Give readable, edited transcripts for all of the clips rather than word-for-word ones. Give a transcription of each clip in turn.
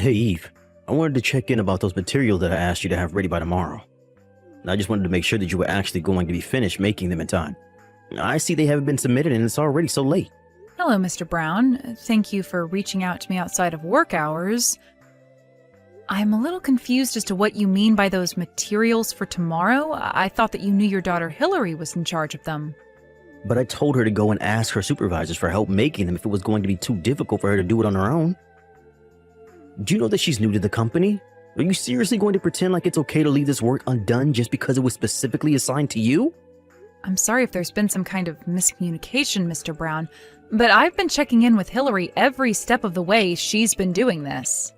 Hey Eve, I wanted to check in about those materials that I asked you to have ready by tomorrow. And I just wanted to make sure that you were actually going to be finished making them in time. I see they haven't been submitted and it's already so late. Hello, Mr. Brown. Thank you for reaching out to me outside of work hours. I'm a little confused as to what you mean by those materials for tomorrow. I thought that you knew your daughter Hillary was in charge of them. But I told her to go and ask her supervisors for help making them if it was going to be too difficult for her to do it on her own. Do you know that she's new to the company? Are you seriously going to pretend like it's okay to leave this work undone just because it was specifically assigned to you? I'm sorry if there's been some kind of miscommunication, Mr. Brown, but I've been checking in with Hillary every step of the way she's been doing this.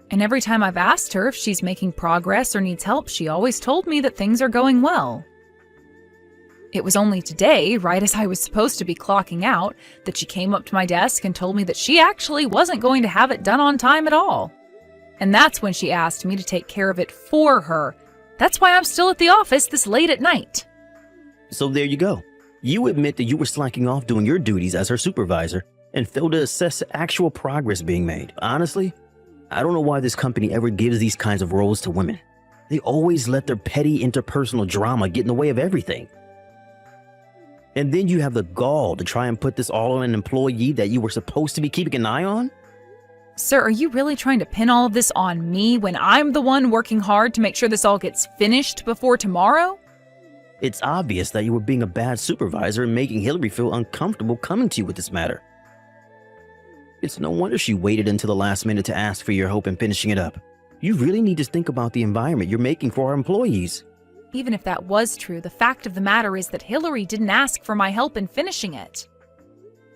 And every time I've asked her if she's making progress or needs help, she always told me that things are going well. It was only today, right as I was supposed to be clocking out, that she came up to my desk and told me that she actually wasn't going to have it done on time at all. And that's when she asked me to take care of it for her. That's why I'm still at the office this late at night. So there you go. You admit that you were slacking off doing your duties as her supervisor and failed to assess the actual progress being made. Honestly, I don't know why this company ever gives these kinds of roles to women. They always let their petty interpersonal drama get in the way of everything. And then you have the gall to try and put this all on an employee that you were supposed to be keeping an eye on? Sir, are you really trying to pin all of this on me when I'm the one working hard to make sure this all gets finished before tomorrow? It's obvious that you were being a bad supervisor and making Hillary feel uncomfortable coming to you with this matter. It's no wonder she waited until the last minute to ask for your help in finishing it up. You really need to think about the environment you're making for our employees. Even if that was true, the fact of the matter is that Hillary didn't ask for my help in finishing it.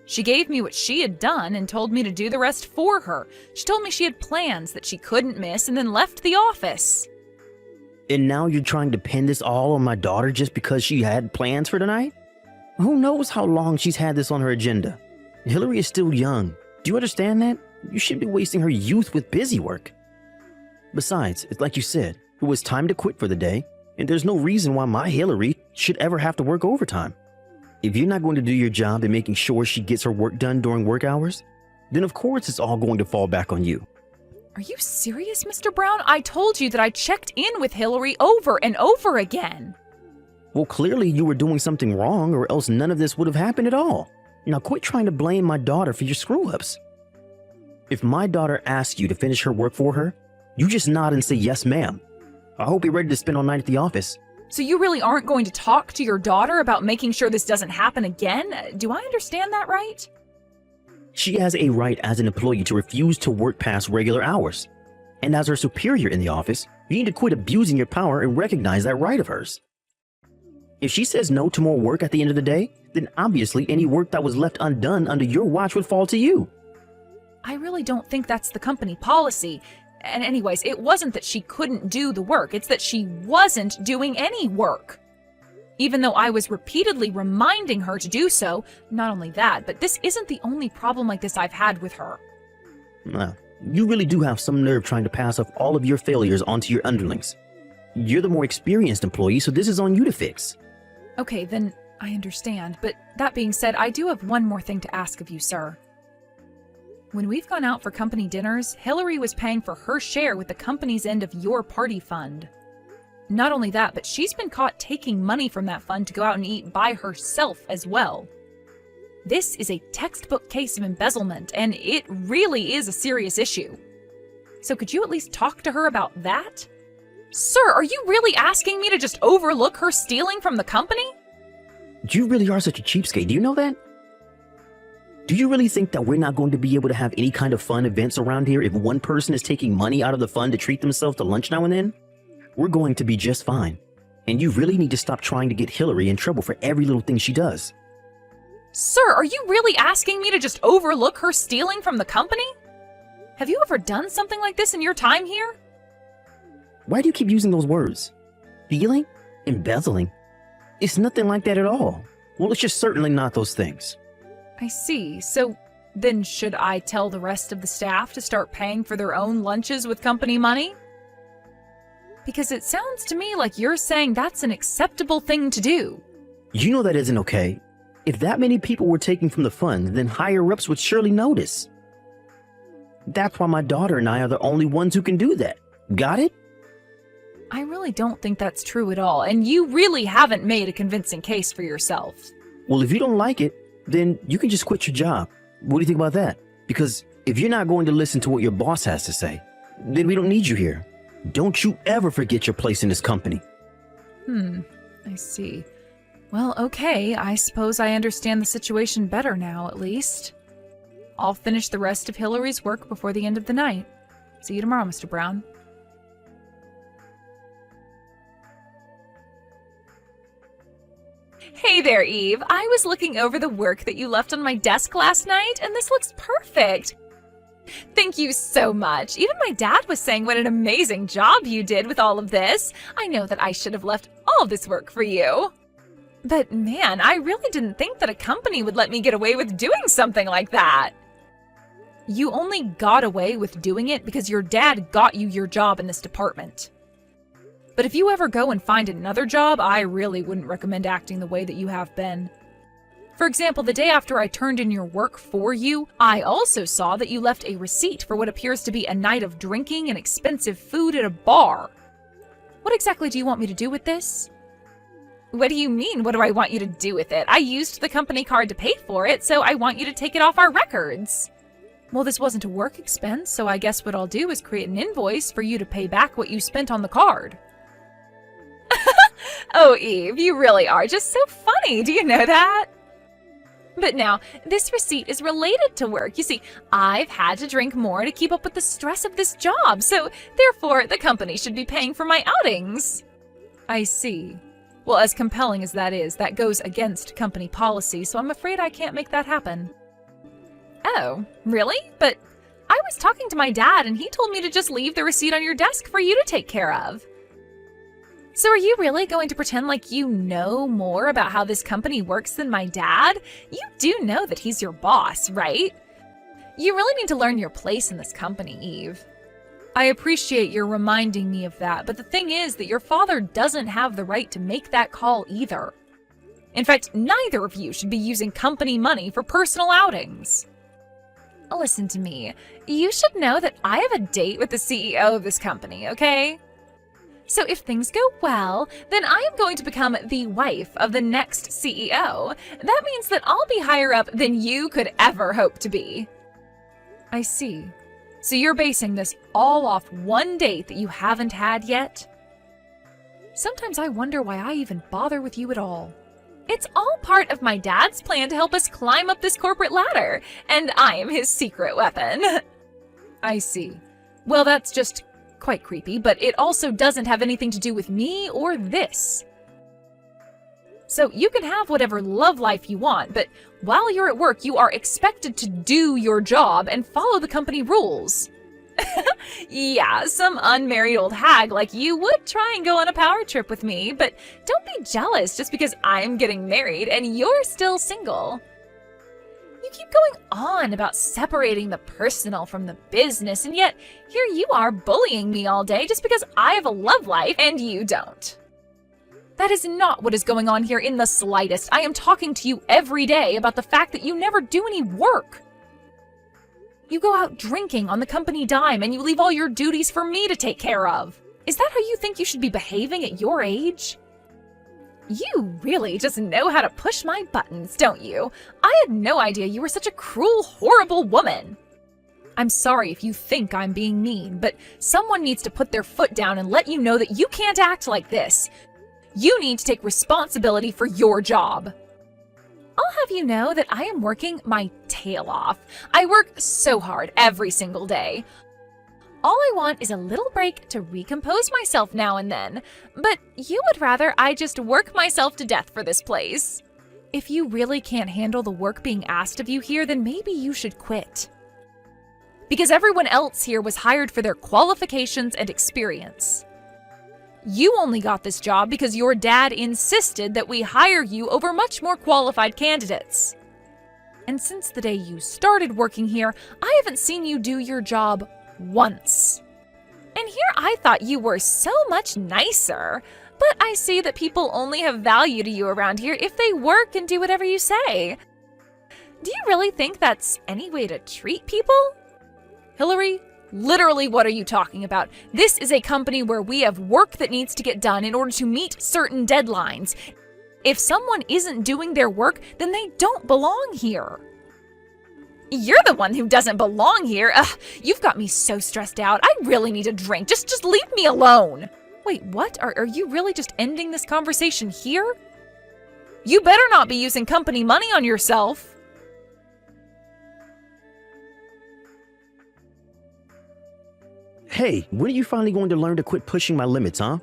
She gave me what she had done and told me to do the rest for her. She told me she had plans that she couldn't miss and then left the office. And now you're trying to pin this all on my daughter just because she had plans for tonight? Who knows how long she's had this on her agenda? Hillary is still young. Do you understand that? You shouldn't be wasting her youth with busy work. Besides, it's like you said, it was time to quit for the day, and there's no reason why my Hillary should ever have to work overtime. If you're not going to do your job in making sure she gets her work done during work hours, then of course it's all going to fall back on you. Are you serious, Mr. Brown? I told you that I checked in with Hillary over and over again. Well, clearly you were doing something wrong or else none of this would have happened at all. Now quit trying to blame my daughter for your screw-ups. If my daughter asks you to finish her work for her, you just nod and say yes, ma'am. I hope you're ready to spend all night at the office. So you really aren't going to talk to your daughter about making sure this doesn't happen again? Do I understand that right? She has a right as an employee to refuse to work past regular hours. And as her superior in the office, you need to quit abusing your power and recognize that right of hers. If she says no to more work at the end of the day, then obviously any work that was left undone under your watch would fall to you. I really don't think that's the company policy. And anyways, it wasn't that she couldn't do the work, it's that she wasn't doing any work. Even though I was repeatedly reminding her to do so, not only that, but this isn't the only problem like this I've had with her. Well, you really do have some nerve trying to pass off all of your failures onto your underlings. You're the more experienced employee, so this is on you to fix. Okay, then I understand, but that being said, I do have one more thing to ask of you, sir. When we've gone out for company dinners, Hillary was paying for her share with the company's end of your party fund. Not only that, but she's been caught taking money from that fund to go out and eat by herself as well. This is a textbook case of embezzlement, and it really is a serious issue. So could you at least talk to her about that? Sir, are you really asking me to just overlook her stealing from the company? You really are such a cheapskate, do you know that? Do you really think that we're not going to be able to have any kind of fun events around here if one person is taking money out of the fund to treat themselves to lunch now and then? We're going to be just fine. And you really need to stop trying to get Hillary in trouble for every little thing she does. Sir, are you really asking me to just overlook her stealing from the company? Have you ever done something like this in your time here? Why do you keep using those words? Stealing? Embezzling? It's nothing like that at all. Well, it's just certainly not those things. I see. So then should I tell the rest of the staff to start paying for their own lunches with company money? Because it sounds to me like you're saying that's an acceptable thing to do. You know that isn't okay. If that many people were taking from the fund, then higher-ups would surely notice. That's why my daughter and I are the only ones who can do that. Got it? I really don't think that's true at all, and you really haven't made a convincing case for yourself. Well, if you don't like it, then you can just quit your job. What do you think about that? Because if you're not going to listen to what your boss has to say, then we don't need you here. Don't you ever forget your place in this company. I see. Well, okay, I suppose I understand the situation better now, at least. I'll finish the rest of Hillary's work before the end of the night. See you tomorrow, Mr. Brown. Hey there, Eve. I was looking over the work that you left on my desk last night, and this looks perfect. Thank you so much. Even my dad was saying what an amazing job you did with all of this. I know that I should have left all this work for you. But man, I really didn't think that a company would let me get away with doing something like that. You only got away with doing it because your dad got you your job in this department. But if you ever go and find another job, I really wouldn't recommend acting the way that you have been. For example, the day after I turned in your work for you, I also saw that you left a receipt for what appears to be a night of drinking and expensive food at a bar. What exactly do you want me to do with this? What do you mean, what do I want you to do with it? I used the company card to pay for it, so I want you to take it off our records. Well, this wasn't a work expense, so I guess what I'll do is create an invoice for you to pay back what you spent on the card. Oh, Eve, you really are just so funny. Do you know that? But now, this receipt is related to work. You see, I've had to drink more to keep up with the stress of this job, so therefore the company should be paying for my outings. I see. Well, as compelling as that is, that goes against company policy, so I'm afraid I can't make that happen. Oh, really? But I was talking to my dad, and he told me to just leave the receipt on your desk for you to take care of. So are you really going to pretend like you know more about how this company works than my dad? You do know that he's your boss, right? You really need to learn your place in this company, Eve. I appreciate your reminding me of that, but the thing is that your father doesn't have the right to make that call either. In fact, neither of you should be using company money for personal outings. Listen to me. You should know that I have a date with the CEO of this company, okay? So if things go well, then I am going to become the wife of the next CEO. That means that I'll be higher up than you could ever hope to be. I see. So you're basing this all off one date that you haven't had yet? Sometimes I wonder why I even bother with you at all. It's all part of my dad's plan to help us climb up this corporate ladder, and I am his secret weapon. I see. Well, that's just quite creepy, but it also doesn't have anything to do with me or this. So you can have whatever love life you want, but while you're at work, you are expected to do your job and follow the company rules. Yeah, some unmarried old hag like you would try and go on a power trip with me, but don't be jealous just because I'm getting married and you're still single. You keep going on about separating the personal from the business, and yet here you are bullying me all day just because I have a love life and you don't. That is not what is going on here in the slightest. I am talking to you every day about the fact that you never do any work. You go out drinking on the company dime and you leave all your duties for me to take care of. Is that how you think you should be behaving at your age? You really just know how to push my buttons, don't you? I had no idea you were such a cruel, horrible woman. I'm sorry if you think I'm being mean, but someone needs to put their foot down and let you know that you can't act like this. You need to take responsibility for your job. I'll have you know that I am working my tail off. I work so hard every single day. All I want is a little break to recompose myself now and then, but you would rather I just work myself to death for this place. If you really can't handle the work being asked of you here, then maybe you should quit. Because everyone else here was hired for their qualifications and experience. You only got this job because your dad insisted that we hire you over much more qualified candidates. And since the day you started working here, I haven't seen you do your job once. And here I thought you were so much nicer, but I see that people only have value to you around here if they work and do whatever you say. Do you really think that's any way to treat people? Hillary, literally, what are you talking about? This is a company where we have work that needs to get done in order to meet certain deadlines. If someone isn't doing their work, then they don't belong here. You're the one who doesn't belong here. Ugh, you've got me so stressed out. I really need a drink. Just leave me alone. Wait, what? Are you really just ending this conversation here? You better not be using company money on yourself. Hey, when are you finally going to learn to quit pushing my limits, huh?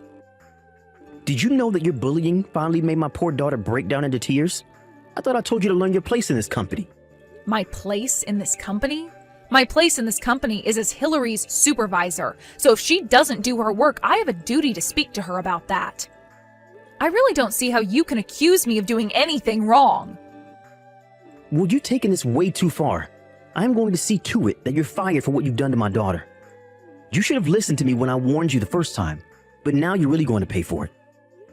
Did you know that your bullying finally made my poor daughter break down into tears? I thought I told you to learn your place in this company. My place in this company? My place in this company is as Hillary's supervisor, so if she doesn't do her work, I have a duty to speak to her about that. I really don't see how you can accuse me of doing anything wrong. Well, you're taking this way too far. I'm going to see to it that you're fired for what you've done to my daughter. You should have listened to me when I warned you the first time, but now you're really going to pay for it.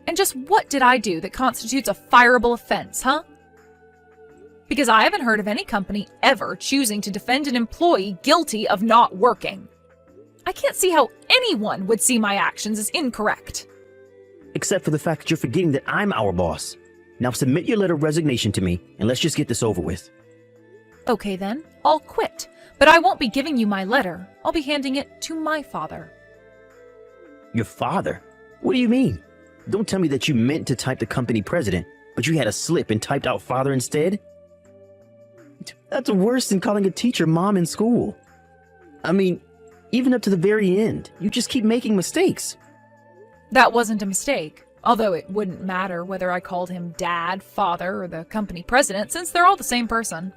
And just what did I do that constitutes a fireable offense, huh? Because I haven't heard of any company ever choosing to defend an employee guilty of not working. I can't see how anyone would see my actions as incorrect. Except for the fact that you're forgetting that I'm our boss. Now submit your letter of resignation to me, and let's just get this over with. Okay then, I'll quit. But I won't be giving you my letter. I'll be handing it to my father. Your father? What do you mean? Don't tell me that you meant to type the company president, but you had a slip and typed out father instead? That's worse than calling a teacher mom in school. I mean, even up to the very end, you just keep making mistakes. That wasn't a mistake, although it wouldn't matter whether I called him dad, father, or the company president, since they're all the same person.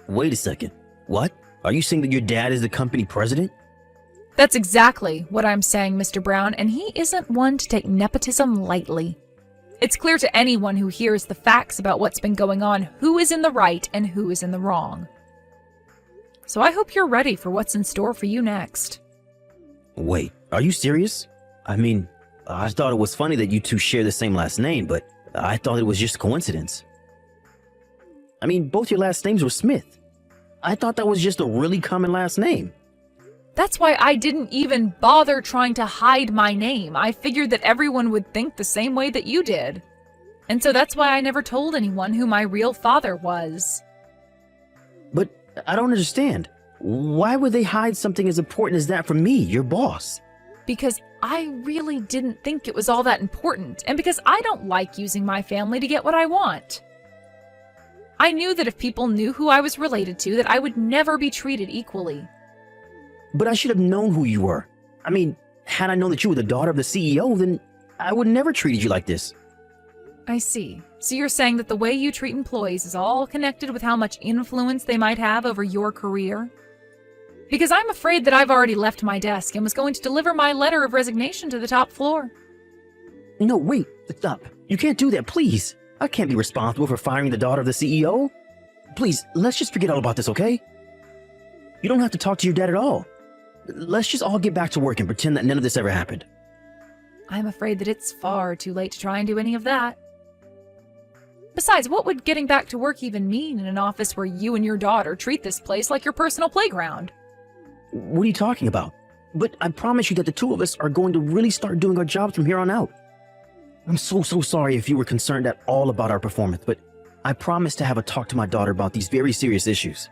Wait a second. What? Are you saying that your dad is the company president? That's exactly what I'm saying, Mr. Brown, and he isn't one to take nepotism lightly. It's clear to anyone who hears the facts about what's been going on who is in the right and who is in the wrong. So I hope you're ready for what's in store for you next. Wait, are you serious? I mean, I thought it was funny that you two share the same last name, but I thought it was just coincidence. I mean, both your last names were Smith. I thought that was just a really common last name. That's why I didn't even bother trying to hide my name. I figured that everyone would think the same way that you did. And so that's why I never told anyone who my real father was. But I don't understand. Why would they hide something as important as that from me, your boss? Because I really didn't think it was all that important, and because I don't like using my family to get what I want. I knew that if people knew who I was related to, that I would never be treated equally. But I should have known who you were. I mean, had I known that you were the daughter of the CEO, then I would never treated you like this. I see. So you're saying that the way you treat employees is all connected with how much influence they might have over your career? Because I'm afraid that I've already left my desk and was going to deliver my letter of resignation to the top floor. No, wait, stop. You can't do that, please. I can't be responsible for firing the daughter of the CEO. Please, let's just forget all about this, okay? You don't have to talk to your dad at all. Let's just all get back to work and pretend that none of this ever happened. I'm afraid that it's far too late to try and do any of that. Besides, what would getting back to work even mean in an office where you and your daughter treat this place like your personal playground? What are you talking about? But I promise you that the two of us are going to really start doing our jobs from here on out. I'm so sorry if you were concerned at all about our performance, but I promise to have a talk to my daughter about these very serious issues.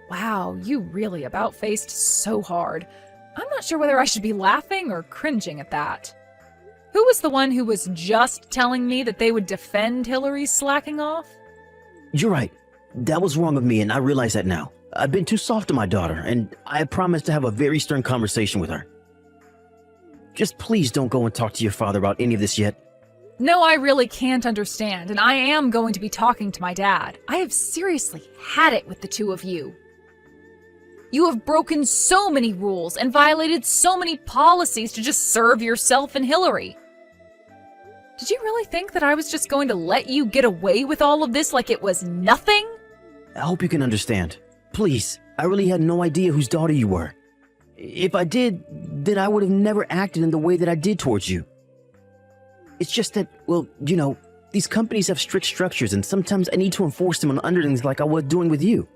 Wow, you really about-faced so hard. I'm not sure whether I should be laughing or cringing at that. Who was the one who was just telling me that they would defend Hillary's slacking off? You're right. That was wrong of me, and I realize that now. I've been too soft to my daughter, and I promise to have a very stern conversation with her. Just please don't go and talk to your father about any of this yet. No, I really can't understand, and I am going to be talking to my dad. I have seriously had it with the two of you. You have broken so many rules and violated so many policies to just serve yourself and Hillary. Did you really think that I was just going to let you get away with all of this like it was nothing? I hope you can understand. Please, I really had no idea whose daughter you were. If I did, then I would have never acted in the way that I did towards you. It's just that, well, you know, these companies have strict structures and sometimes I need to enforce them on underlings like I was doing with you.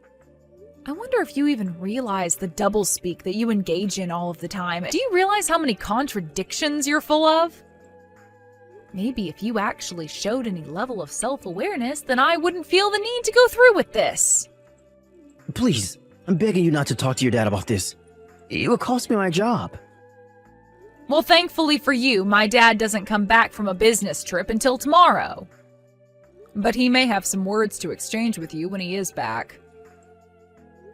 I wonder if you even realize the doublespeak that you engage in all of the time. Do you realize how many contradictions you're full of? Maybe if you actually showed any level of self-awareness, then I wouldn't feel the need to go through with this. Please, I'm begging you not to talk to your dad about this. It will cost me my job. Well, thankfully for you, my dad doesn't come back from a business trip until tomorrow. But he may have some words to exchange with you when he is back.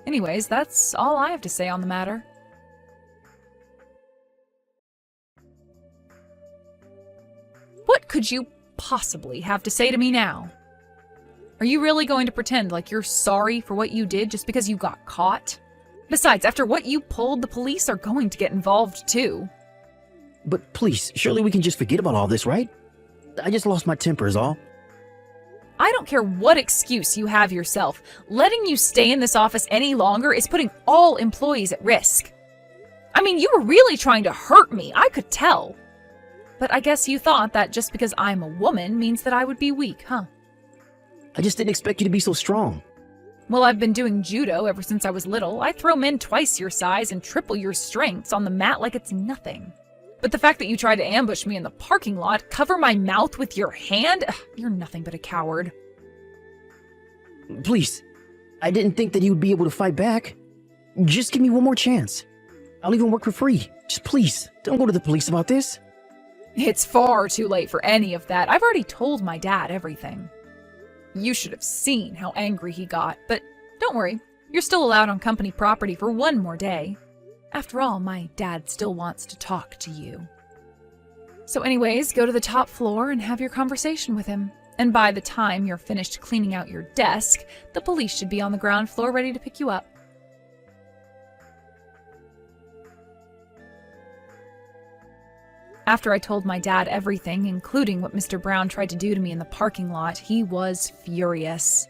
Anyways, that's all I have to say on the matter. What could you possibly have to say to me now? Are you really going to pretend like you're sorry for what you did just because you got caught? Besides, after what you pulled, the police are going to get involved too. But please, surely we can just forget about all this, right? I just lost my temper is all. I don't care what excuse you have yourself. Letting you stay in this office any longer is putting all employees at risk. I mean, you were really trying to hurt me, I could tell. But I guess you thought that just because I'm a woman means that I would be weak, huh? I just didn't expect you to be so strong. Well, I've been doing judo ever since I was little. I throw men twice your size and triple your strengths on the mat like it's nothing. But the fact that you tried to ambush me in the parking lot, cover my mouth with your hand, you're nothing but a coward. Please, I didn't think that you would be able to fight back. Just give me one more chance. I'll even work for free. Just please, don't go to the police about this. It's far too late for any of that. I've already told my dad everything. You should have seen how angry he got, but don't worry, you're still allowed on company property for one more day. After all, my dad still wants to talk to you. So anyways, go to the top floor and have your conversation with him. And by the time you're finished cleaning out your desk, the police should be on the ground floor ready to pick you up. After I told my dad everything, including what Mr. Brown tried to do to me in the parking lot, he was furious.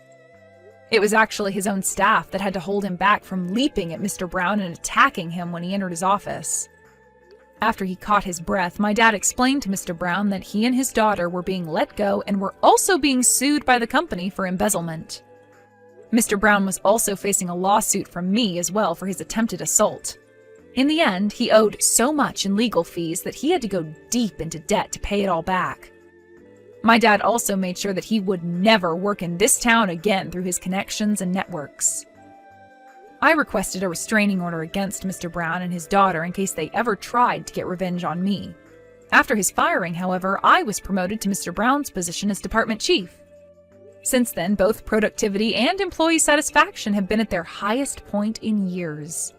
It was actually his own staff that had to hold him back from leaping at Mr. Brown and attacking him when he entered his office. After he caught his breath, my dad explained to Mr. Brown that he and his daughter were being let go and were also being sued by the company for embezzlement. Mr. Brown was also facing a lawsuit from me as well for his attempted assault. In the end, he owed so much in legal fees that he had to go deep into debt to pay it all back. My dad also made sure that he would never work in this town again through his connections and networks. I requested a restraining order against Mr. Brown and his daughter in case they ever tried to get revenge on me. After his firing, however, I was promoted to Mr. Brown's position as department chief. Since then, both productivity and employee satisfaction have been at their highest point in years.